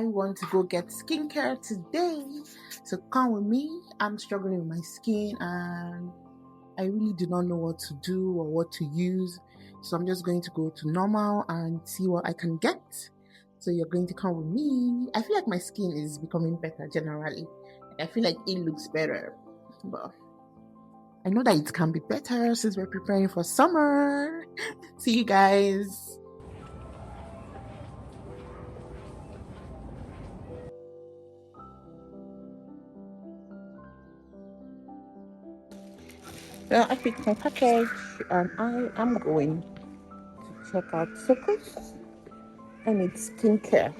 want to go get skincare today. So come with me. I'm struggling with my skin and I really do not know what to do or what to use. So I'm just going to go to normal and see what I can get. So you're going to come with me. I feel like my skin is becoming better generally. I feel like it looks better. But I know that it can be better since we're preparing for summer. See you guys. Well, I picked my package and I am going to check out Circus and its skincare.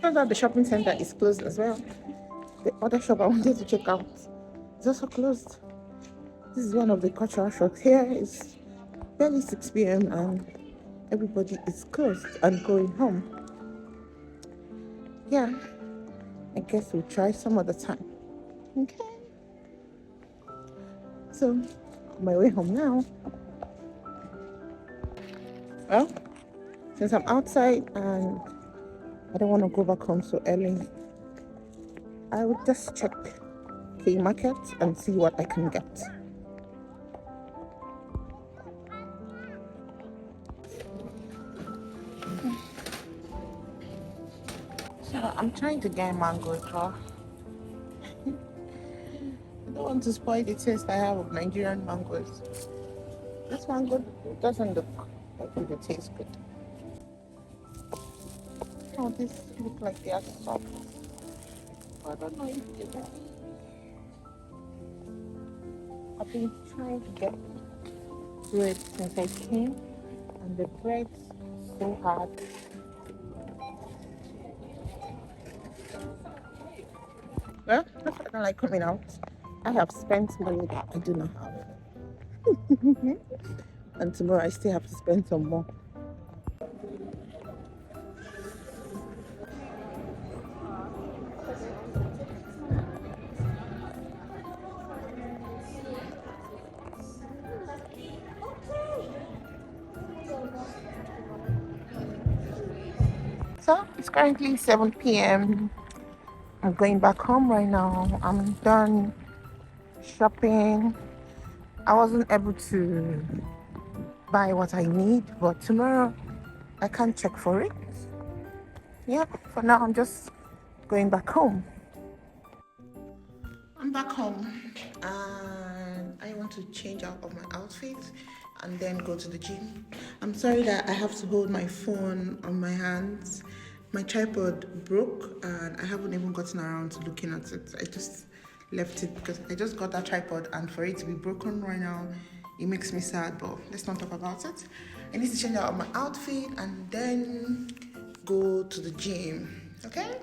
Turns out the shopping center is closed as well. The other shop I wanted to check out is also closed. This is one of the cultural shops here. It's barely 6 p.m. and everybody is closed and going home. Yeah, I guess we'll try some other time. Okay. So, on my way home now. Well, since I'm outside and I don't want to go back home so early, I will just check K Market and see what I can get. So I'm trying to get mango draw. I don't want to spoil the taste I have of Nigerian mangoes. This mango doesn't look like it will taste good. Oh, these look like they are soft. I don't know if they will. I've been trying to get bread since I came, and the bread's so hard. Well, I don't like coming out. I have spent money that I do not have. And tomorrow I still have to spend some more. So it's currently 7 p.m. I'm going back home right now. I'm done shopping. I wasn't able to buy what I need, but tomorrow I can check for it. Yeah, for now I'm just going back home. I'm back home and I want to change out of my outfit and then go to the gym. I'm sorry that I have to hold my phone on my hands. My tripod broke and I haven't even gotten around to looking at it. I just left it because I just got that tripod and for it to be broken right now, it makes me sad, but let's not talk about it. I need to change out of my outfit and then go to the gym, okay?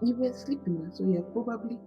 You were sleeping, so you're probably.